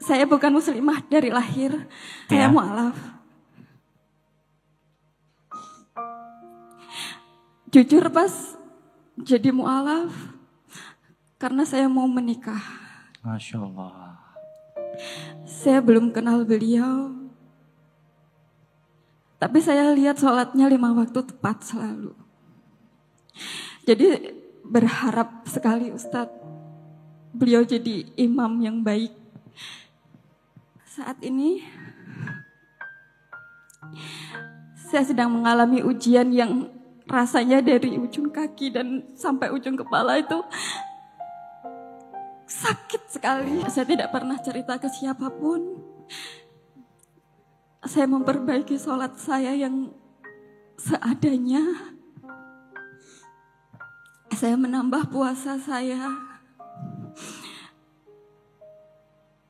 Saya bukan muslimah dari lahir, saya mu'alaf. Jujur pas jadi mu'alaf, karena saya mau menikah. Masya Allah. Saya belum kenal beliau, tapi saya lihat sholatnya 5 waktu tepat selalu. Jadi berharap sekali Ustadz, beliau jadi imam yang baik. Saat ini saya sedang mengalami ujian yang rasanya dari ujung kaki dan sampai ujung kepala itu sakit sekali. Saya tidak pernah cerita ke siapapun. Saya memperbaiki sholat saya yang seadanya. Saya menambah puasa saya.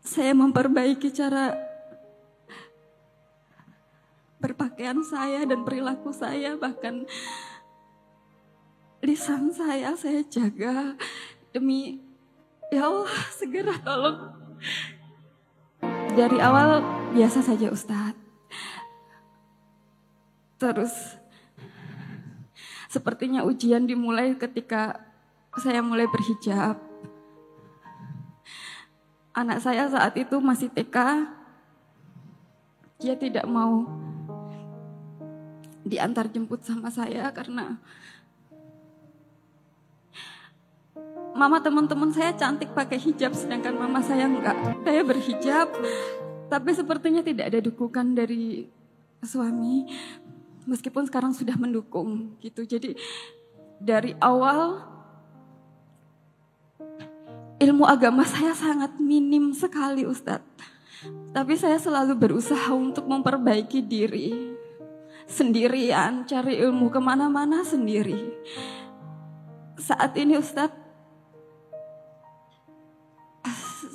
Saya memperbaiki cara berpakaian saya dan perilaku saya, bahkan lisan saya jaga demi ya Allah segera tolong. Dari awal biasa saja Ustadz. Terus sepertinya ujian dimulai ketika saya mulai berhijab. Anak saya saat itu masih TK, dia tidak mau diantar jemput sama saya karena mama teman-teman saya cantik pakai hijab sedangkan mama saya enggak. Saya berhijab, tapi sepertinya tidak ada dukungan dari suami, meskipun sekarang sudah mendukung gitu. Jadi dari awal ilmu agama saya sangat minim sekali Ustadz. Tapi saya selalu berusaha untuk memperbaiki diri. Sendirian, cari ilmu kemana-mana sendiri. Saat ini Ustadz,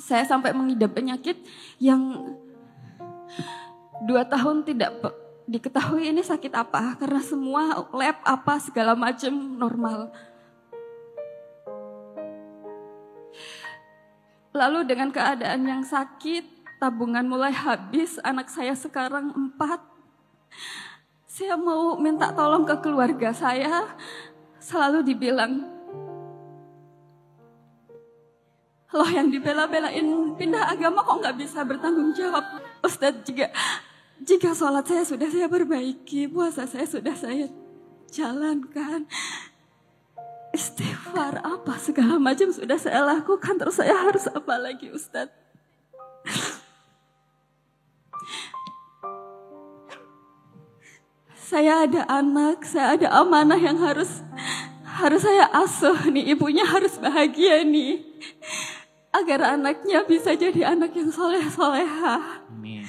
saya sampai mengidap penyakit yang 2 tahun tidak diketahui ini sakit apa. Karena semua lab apa segala macam normal. Lalu dengan keadaan yang sakit, tabungan mulai habis, anak saya sekarang 4. Saya mau minta tolong ke keluarga saya, selalu dibilang, loh yang dibela-belain pindah agama kok nggak bisa bertanggung jawab. Ustadz, jika sholat saya sudah saya perbaiki, puasa saya sudah saya jalankan, istighfar apa segala macam sudah saya lakukan, terus saya harus apa lagi Ustadz? Saya ada anak, saya ada amanah yang harus saya asuh nih, ibunya harus bahagia nih, agar anaknya bisa jadi anak yang soleh-soleha. Amin.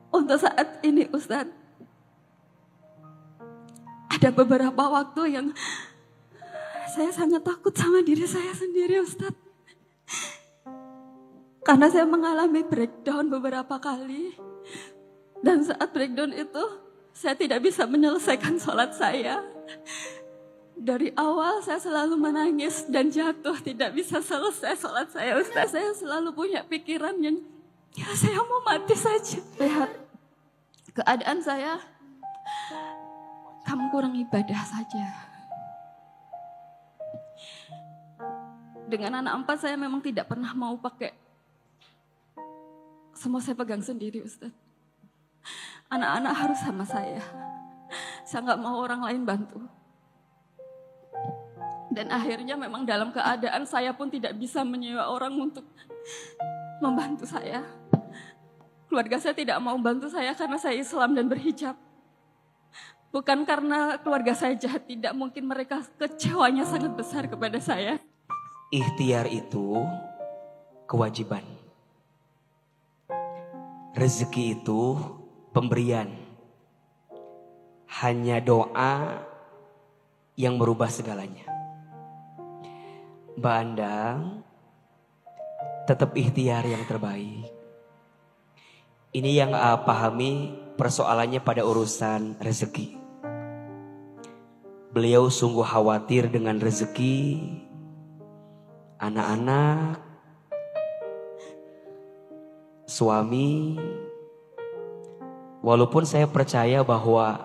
Untuk saat ini Ustadz, ada beberapa waktu yang saya sangat takut sama diri saya sendiri Ustadz. Karena saya mengalami breakdown beberapa kali. Dan saat breakdown itu, saya tidak bisa menyelesaikan sholat saya. Dari awal saya selalu menangis dan jatuh, tidak bisa selesai sholat saya Ustaz. Saya selalu punya pikiran yang, ya saya mau mati saja. Lihat keadaan saya, kamu kurang ibadah saja. Dengan anak 4 saya memang tidak pernah mau pakai, semua saya pegang sendiri Ustaz. Anak-anak harus sama saya. Saya nggak mau orang lain bantu. Dan akhirnya memang dalam keadaan saya pun tidak bisa menyewa orang untuk membantu saya. Keluarga saya tidak mau bantu saya karena saya Islam dan berhijab. Bukan karena keluarga saya jahat, tidak, mungkin mereka kecewanya sangat besar kepada saya. Ikhtiar itu kewajiban. Rezeki itu pemberian. Hanya doa yang merubah segalanya. Mbak Andang, tetap ikhtiar yang terbaik. Ini yang pahami persoalannya pada urusan rezeki. Beliau sungguh khawatir dengan rezeki anak-anak, suami, walaupun saya percaya bahwa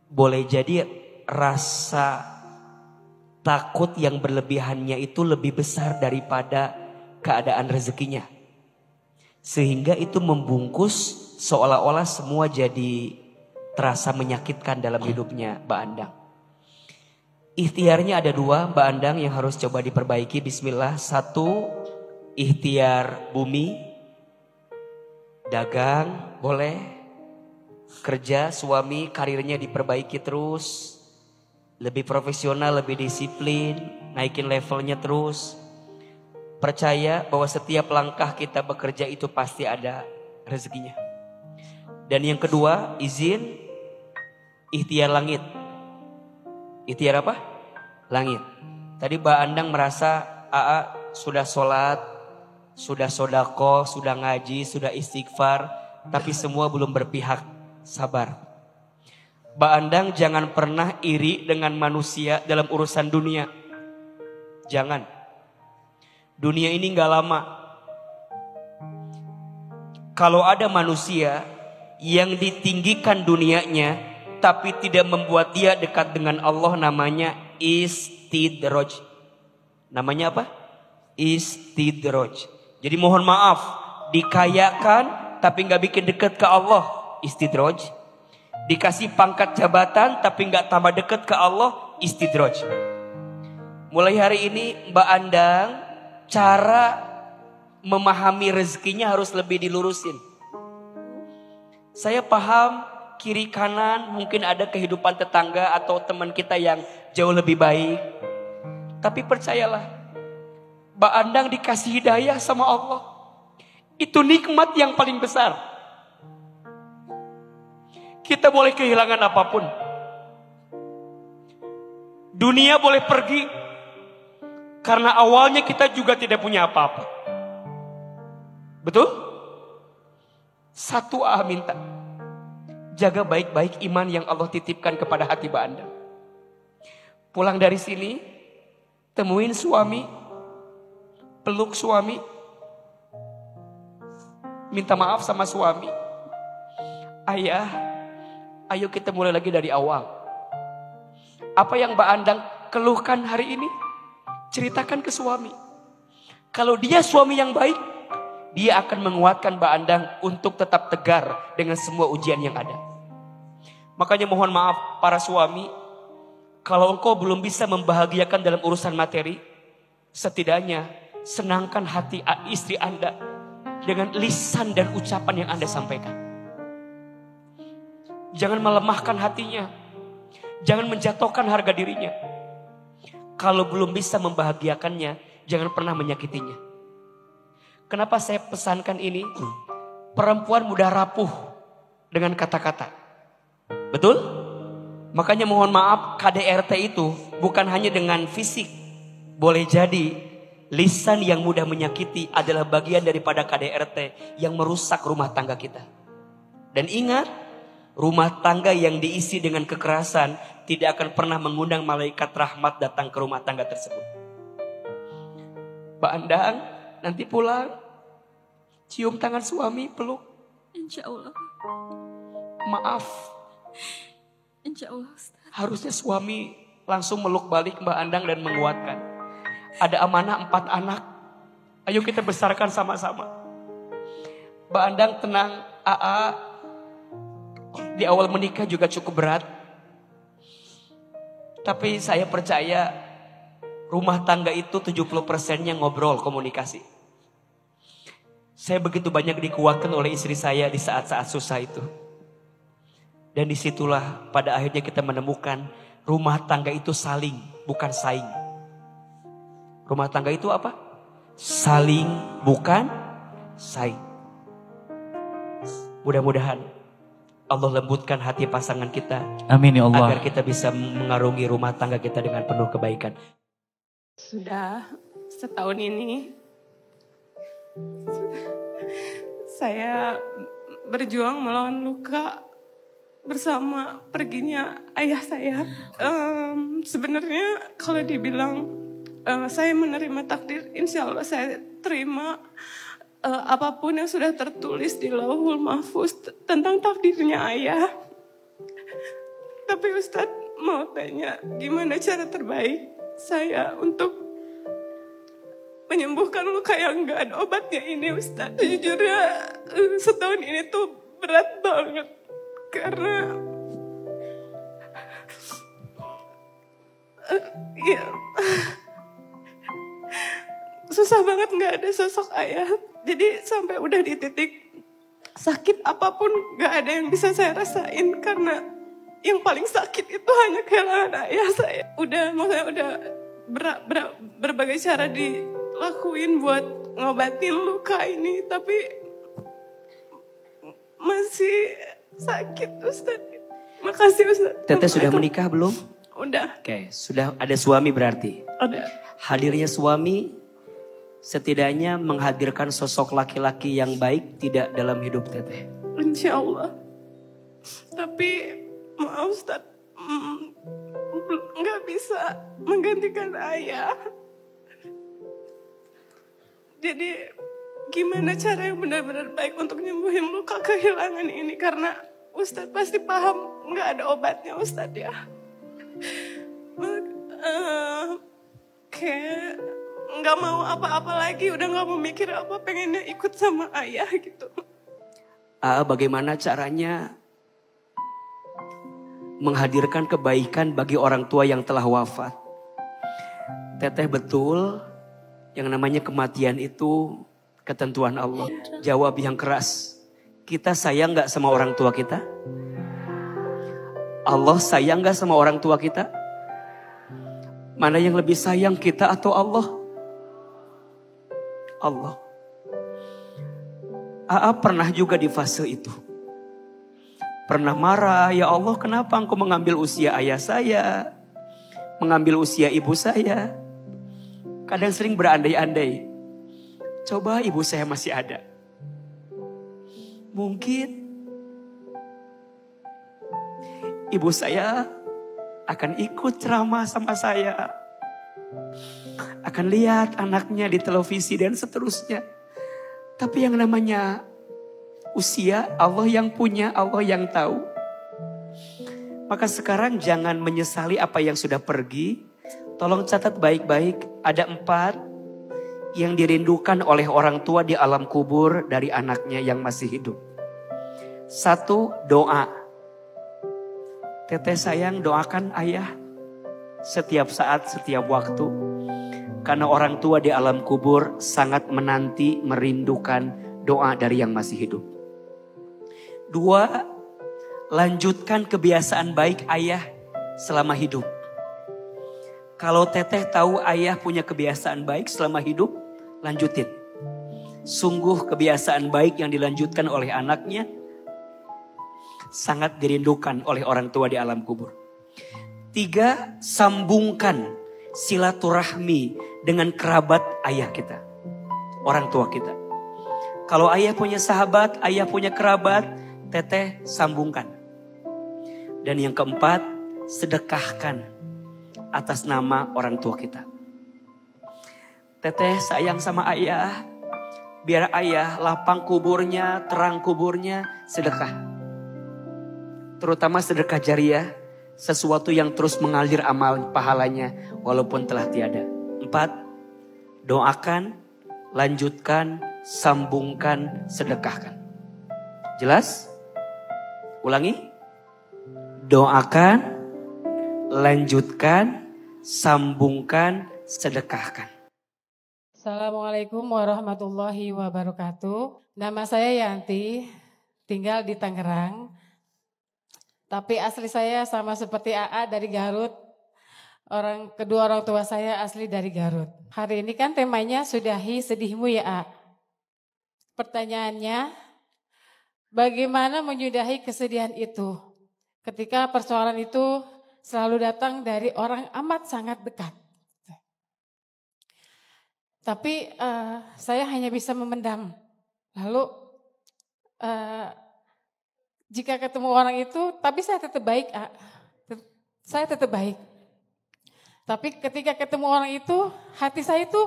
boleh jadi rasa takut yang berlebihannya itu lebih besar daripada keadaan rezekinya. Sehingga itu membungkus seolah-olah semua jadi terasa menyakitkan dalam hidupnya Mbak Andang. Ikhtiarnya ada dua Mbak Andang yang harus coba diperbaiki. Bismillah. Satu, ikhtiar bumi. Dagang boleh. Kerja suami karirnya diperbaiki terus. Lebih profesional, lebih disiplin. Naikin levelnya terus. Percaya bahwa setiap langkah kita bekerja itu pasti ada rezekinya. Dan yang kedua, izin ikhtiar langit. Ikhtiar apa? Langit. Tadi Mbak Andang merasa AA sudah sholat, sudah sodako, sudah ngaji, sudah istighfar, tapi semua belum berpihak. Sabar. Mbak Andang jangan pernah iri dengan manusia dalam urusan dunia. Jangan. Dunia ini gak lama. Kalau ada manusia yang ditinggikan dunianya tapi tidak membuat dia dekat dengan Allah, namanya istidraj. Namanya apa? Istidraj. Jadi mohon maaf, dikayakan tapi gak bikin dekat ke Allah, istidraj. Dikasih pangkat jabatan tapi gak tambah dekat ke Allah, istidraj. Mulai hari ini Mbak Andang, cara memahami rezekinya harus lebih dilurusin. Saya paham kiri kanan mungkin ada kehidupan tetangga atau teman kita yang jauh lebih baik. Tapi percayalah, Mbak Andang dikasih hidayah sama Allah. Itu nikmat yang paling besar. Kita boleh kehilangan apapun. Dunia boleh pergi. Karena awalnya kita juga tidak punya apa-apa. Betul? Satu minta. Jaga baik-baik iman yang Allah titipkan kepada hati Mbak Andang. Pulang dari sini, temuin suami, peluk suami, minta maaf sama suami. Ayah, ayo kita mulai lagi dari awal. Apa yang Mbak Andang keluhkan hari ini, ceritakan ke suami. Kalau dia suami yang baik, dia akan menguatkan Mbak Andang untuk tetap tegar dengan semua ujian yang ada. Makanya mohon maaf para suami, kalau engkau belum bisa membahagiakan dalam urusan materi, setidaknya senangkan hati istri Anda dengan lisan dan ucapan yang Anda sampaikan. Jangan melemahkan hatinya, jangan menjatuhkan harga dirinya. Kalau belum bisa membahagiakannya, jangan pernah menyakitinya. Kenapa saya pesankan ini? Perempuan mudah rapuh dengan kata-kata. Betul? Makanya mohon maaf, KDRT itu bukan hanya dengan fisik. Boleh jadi lisan yang mudah menyakiti adalah bagian daripada KDRT yang merusak rumah tangga kita. Dan ingat, rumah tangga yang diisi dengan kekerasan tidak akan pernah mengundang malaikat rahmat datang ke rumah tangga tersebut. Mbak Andang, nanti pulang, cium tangan suami, peluk. Insya Allah. Maaf. Insya Allah, Ustaz. Harusnya suami langsung meluk balik Mbak Andang dan menguatkan. Ada amanah 4 anak. Ayo kita besarkan sama-sama. Mbak Andang tenang, AA di awal menikah juga cukup berat. Tapi saya percaya rumah tangga itu 70%-nya ngobrol, komunikasi. Saya begitu banyak dikuatkan oleh istri saya di saat-saat susah itu. Dan disitulah pada akhirnya kita menemukan rumah tangga itu saling, bukan saing. Rumah tangga itu apa? Saling, bukan saing. Mudah-mudahan Allah lembutkan hati pasangan kita. Amin ya Allah. Agar kita bisa mengarungi rumah tangga kita dengan penuh kebaikan. Sudah setahun ini saya berjuang melawan luka bersama perginya ayah saya. Sebenarnya kalau dibilang saya menerima takdir, insya Allah saya terima apapun yang sudah tertulis di Lauhul Mahfuz tentang takdirnya ayah. Tapi Ustadz mau tanya, gimana cara terbaik saya untuk menyembuhkan luka yang gak ada obatnya ini Ustadz? Sejujurnya setahun ini tuh berat banget. Karena ya, susah banget gak ada sosok ayah. Jadi sampai udah di titik sakit apapun gak ada yang bisa saya rasain. Karena yang paling sakit itu hanya kehilangan ayah saya. Maksudnya udah berbagai cara dilakuin buat ngobatin luka ini. Tapi masih sakit Ustaz. Makasih Ustaz. Teteh sudah menikah belum? Udah. Oke, sudah ada suami berarti. Ada. Hadirnya suami setidaknya menghadirkan sosok laki-laki yang baik tidak dalam hidup Teteh. Insya Allah. Tapi maaf Ustaz, nggak bisa menggantikan ayah. Jadi gimana cara yang benar-benar baik untuk nyembuhin luka kehilangan ini? Karena Ustaz pasti paham nggak ada obatnya Ustaz ya. Kayak nggak mau apa-apa lagi, udah nggak mau mikir apa, pengennya ikut sama ayah gitu. Bagaimana caranya menghadirkan kebaikan bagi orang tua yang telah wafat? Teteh betul yang namanya kematian itu ketentuan Allah. Jawab yang keras. Kita sayang gak sama orang tua kita? Allah sayang gak sama orang tua kita? Mana yang lebih sayang kita atau Allah? Allah. Pernah juga di fase itu. Pernah marah, ya Allah kenapa engkau mengambil usia ayah saya? Mengambil usia ibu saya? Kadang sering berandai-andai. Coba ibu saya masih ada. Mungkin ibu saya akan ikut ceramah sama saya. Akan lihat anaknya di televisi dan seterusnya. Tapi yang namanya usia Allah yang punya, Allah yang tahu. Maka sekarang jangan menyesali apa yang sudah pergi. Tolong catat baik-baik, ada 4 yang dirindukan oleh orang tua di alam kubur dari anaknya yang masih hidup. 1, doa. Teteh sayang doakan ayah setiap saat, setiap waktu. Karena orang tua di alam kubur sangat menanti, merindukan doa dari yang masih hidup. 2, lanjutkan kebiasaan baik ayah selama hidup. Kalau teteh tahu ayah punya kebiasaan baik selama hidup, lanjutin. Sungguh kebiasaan baik yang dilanjutkan oleh anaknya sangat dirindukan oleh orang tua di alam kubur. 3, sambungkan silaturahmi dengan kerabat ayah kita, orang tua kita. Kalau ayah punya sahabat, ayah punya kerabat, teteh sambungkan. Dan yang keempat, sedekahkan atas nama orang tua kita. Teteh sayang sama ayah. Biar ayah lapang kuburnya, terang kuburnya, sedekah. Terutama sedekah jariah. Sesuatu yang terus mengalir amal pahalanya walaupun telah tiada. 4, doakan, lanjutkan, sambungkan, sedekahkan. Jelas? Ulangi. Doakan, lanjutkan, sambungkan, sedekahkan. Assalamualaikum warahmatullahi wabarakatuh. Nama saya Yanti, tinggal di Tangerang. Tapi asli saya sama seperti AA dari Garut. Kedua orang tua saya asli dari Garut. Hari ini kan temanya sudahi sedihmu ya A. Pertanyaannya, bagaimana menyudahi kesedihan itu? Ketika persoalan itu selalu datang dari orang amat sangat dekat. Tapi saya hanya bisa memendam. Lalu jika ketemu orang itu, tapi saya tetap baik. Saya tetap baik. Tapi ketika ketemu orang itu, hati saya itu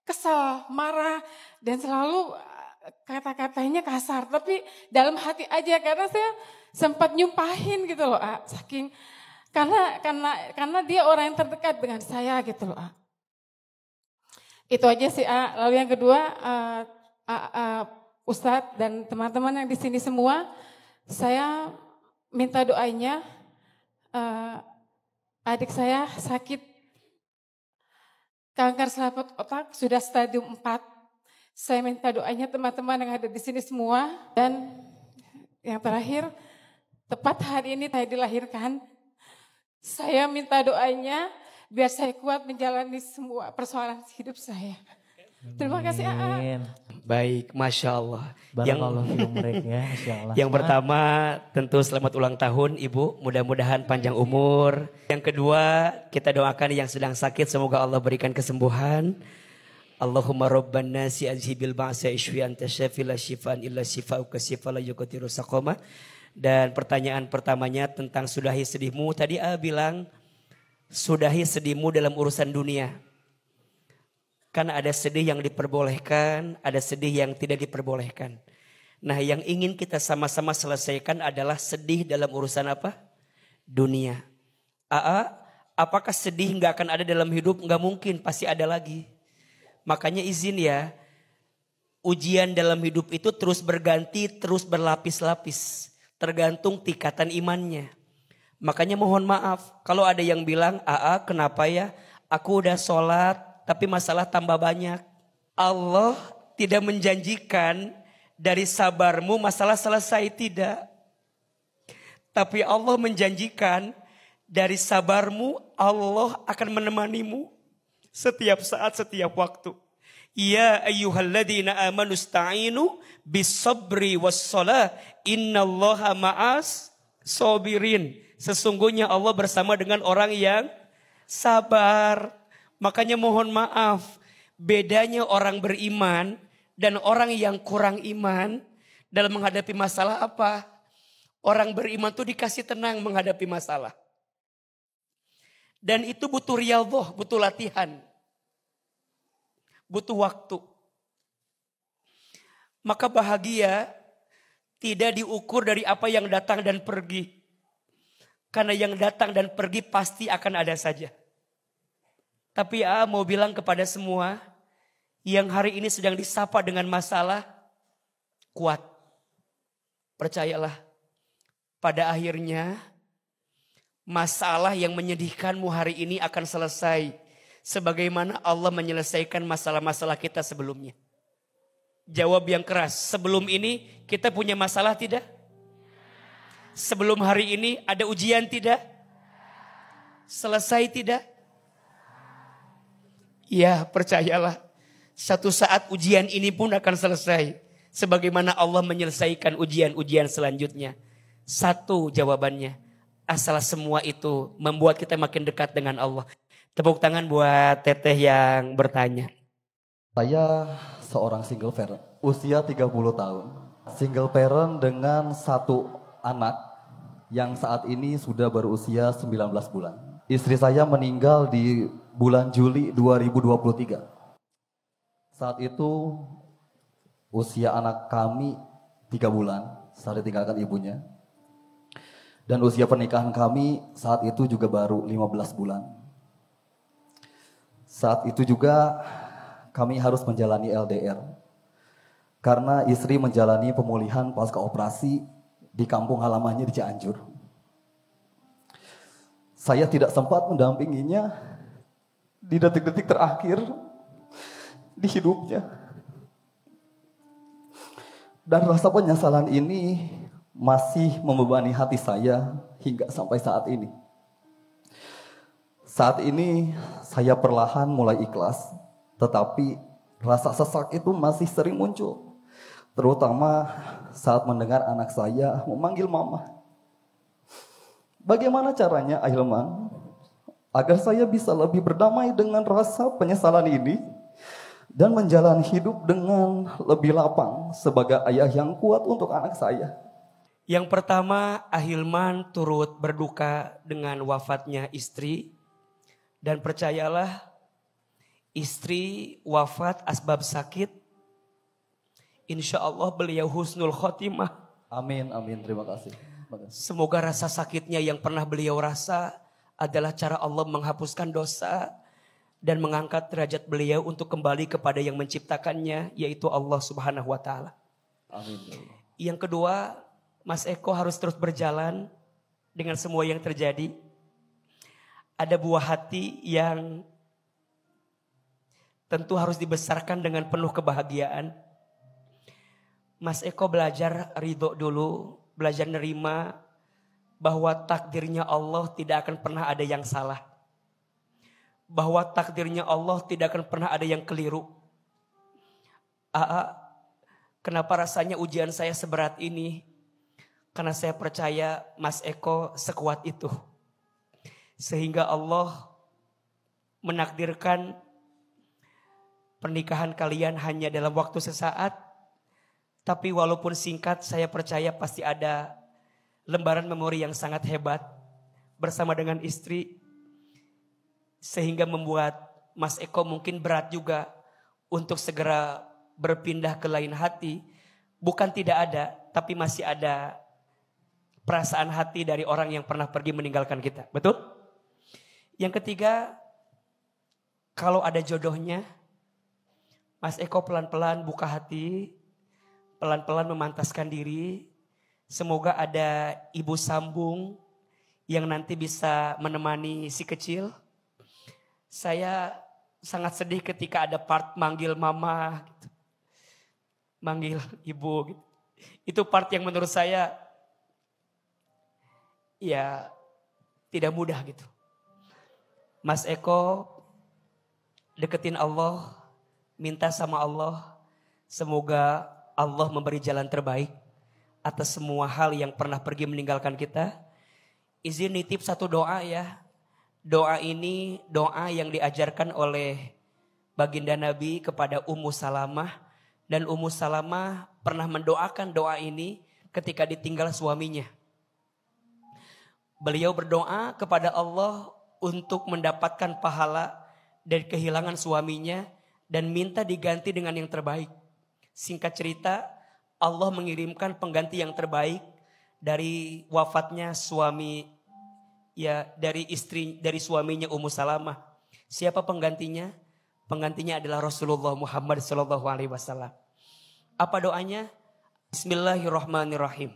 kesal, marah, dan selalu kata-katanya kasar. Tapi dalam hati aja, karena saya sempat nyumpahin gitu loh, saking karena dia orang yang terdekat dengan saya gitu loh. Itu aja sih. Lalu yang kedua, Ustadz dan teman-teman yang di sini semua, saya minta doanya. Adik saya sakit kanker selaput otak, sudah stadium 4. Saya minta doanya teman-teman yang ada di sini semua. Dan yang terakhir, tepat hari ini saya dilahirkan. Saya minta doanya biar saya kuat menjalani semua persoalan hidup saya. Terima kasih AA. Baik, Masya Allah. Masya Allah. Yang pertama tentu selamat ulang tahun Ibu, mudah-mudahan panjang umur. Yang kedua kita doakan yang sedang sakit semoga Allah berikan kesembuhan. Allahumma rabban nasi azhibil ba'sa ishfi anta syafi la syifaan illa syifauka syifa la yughadiru saqama. Dan pertanyaan pertamanya tentang sudahi sedihmu. Tadi bilang sudahi sedihmu dalam urusan dunia. Kan ada sedih yang diperbolehkan, ada sedih yang tidak diperbolehkan. Nah, yang ingin kita sama-sama selesaikan adalah sedih dalam urusan apa? Dunia. Apakah sedih nggak akan ada dalam hidup? Nggak mungkin, pasti ada lagi. Makanya izin ya, ujian dalam hidup itu terus berganti, terus berlapis-lapis. Tergantung tingkatan imannya. Makanya mohon maaf, kalau ada yang bilang, kenapa ya? Aku udah sholat, tapi masalah tambah banyak. Allah tidak menjanjikan dari sabarmu masalah selesai, tidak. Tapi Allah menjanjikan dari sabarmu Allah akan menemanimu setiap saat, setiap waktu. Ya ayyuhalladzina amanu sta'inu bis-sabri was-shalah innallaha ma'as sabirin. Sesungguhnya Allah bersama dengan orang yang sabar. Makanya mohon maaf, bedanya orang beriman dan orang yang kurang iman dalam menghadapi masalah apa? Orang beriman tuh dikasih tenang menghadapi masalah. Dan itu butuh riyadhah, butuh latihan. Butuh waktu. Maka bahagia tidak diukur dari apa yang datang dan pergi. Karena yang datang dan pergi pasti akan ada saja. Tapi mau bilang kepada semua yang hari ini sedang disapa dengan masalah, kuat. Percayalah, pada akhirnya masalah yang menyedihkanmu hari ini akan selesai. Sebagaimana Allah menyelesaikan masalah-masalah kita sebelumnya. Jawab yang keras, sebelum ini kita punya masalah tidak? Sebelum hari ini ada ujian tidak? Selesai tidak? Ya, percayalah, satu saat ujian ini pun akan selesai. Sebagaimana Allah menyelesaikan ujian-ujian selanjutnya. Satu jawabannya, asal semua itu membuat kita makin dekat dengan Allah. Tepuk tangan buat teteh yang bertanya. Saya seorang single parent, usia 30 tahun. Single parent dengan satu anak yang saat ini sudah berusia 19 bulan. Istri saya meninggal di bulan Juli 2023. Saat itu usia anak kami 3 bulan saat ditinggalkan ibunya. Dan usia pernikahan kami saat itu juga baru 15 bulan. Saat itu juga kami harus menjalani LDR. Karena istri menjalani pemulihan pasca operasi di kampung halamannya di Cianjur. Saya tidak sempat mendampinginya di detik-detik terakhir di hidupnya. Dan rasa penyesalan ini masih membebani hati saya hingga sampai saat ini. Saat ini saya perlahan mulai ikhlas, tetapi rasa sesak itu masih sering muncul. Terutama saat mendengar anak saya memanggil mama. Bagaimana caranya Ahilman agar saya bisa lebih berdamai dengan rasa penyesalan ini dan menjalani hidup dengan lebih lapang sebagai ayah yang kuat untuk anak saya? Yang pertama, Ahilman turut berduka dengan wafatnya istri. Dan percayalah, istri wafat asbab sakit. Insya Allah beliau husnul khotimah. Amin, amin. Terima kasih. Semoga rasa sakitnya yang pernah beliau rasa adalah cara Allah menghapuskan dosa dan mengangkat derajat beliau untuk kembali kepada yang menciptakannya, yaitu Allah Subhanahu wa Ta'ala. Amin. Yang kedua, Mas Eko harus terus berjalan dengan semua yang terjadi. Ada buah hati yang tentu harus dibesarkan dengan penuh kebahagiaan. Mas Eko belajar ridho dulu, belajar nerima bahwa takdirnya Allah tidak akan pernah ada yang salah. Bahwa takdirnya Allah tidak akan pernah ada yang keliru. Kenapa rasanya ujian saya seberat ini? Karena saya percaya Mas Eko sekuat itu. Sehingga Allah menakdirkan pernikahan kalian hanya dalam waktu sesaat. Tapi walaupun singkat, saya percaya pasti ada lembaran memori yang sangat hebat bersama dengan istri. Sehingga membuat Mas Eko mungkin berat juga untuk segera berpindah ke lain hati. Bukan tidak ada, tapi masih ada perasaan hati dari orang yang pernah pergi meninggalkan kita. Betul? Yang ketiga, kalau ada jodohnya, Mas Eko pelan-pelan buka hati, pelan-pelan memantaskan diri. Semoga ada ibu sambung yang nanti bisa menemani si kecil. Saya sangat sedih ketika ada part manggil mama, gitu. Manggil ibu. Gitu. Itu part yang menurut saya ya tidak mudah gitu. Mas Eko deketin Allah, minta sama Allah, semoga Allah memberi jalan terbaik atas semua hal yang pernah pergi meninggalkan kita. Izin nitip satu doa ya. Doa ini doa yang diajarkan oleh baginda Nabi kepada Ummu Salamah. Dan Ummu Salamah pernah mendoakan doa ini ketika ditinggal suaminya. Beliau berdoa kepada Allah untuk mendapatkan pahala dari kehilangan suaminya dan minta diganti dengan yang terbaik. Singkat cerita, Allah mengirimkan pengganti yang terbaik dari wafatnya suami, ya dari suaminya Ummu Salamah. Siapa penggantinya? Penggantinya adalah Rasulullah Muhammad SAW. Apa doanya? Bismillahirrahmanirrahim.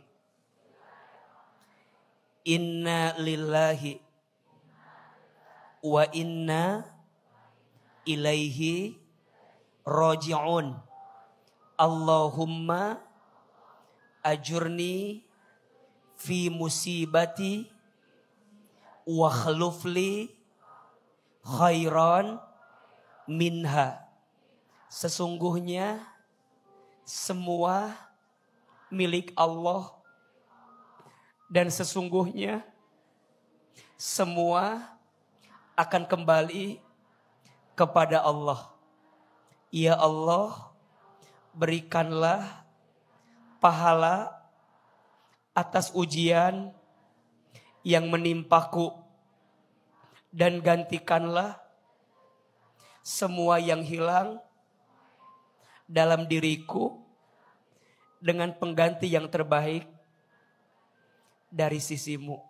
Inna lillahi wa inna ilaihi raji'un. Allahumma ajurni fi musibati wa khlufli khairan minha. Sesungguhnya semua milik Allah dan sesungguhnya semua akan kembali kepada Allah. Ya Allah, berikanlah pahala atas ujian yang menimpaku dan gantikanlah semua yang hilang dalam diriku dengan pengganti yang terbaik dari sisimu.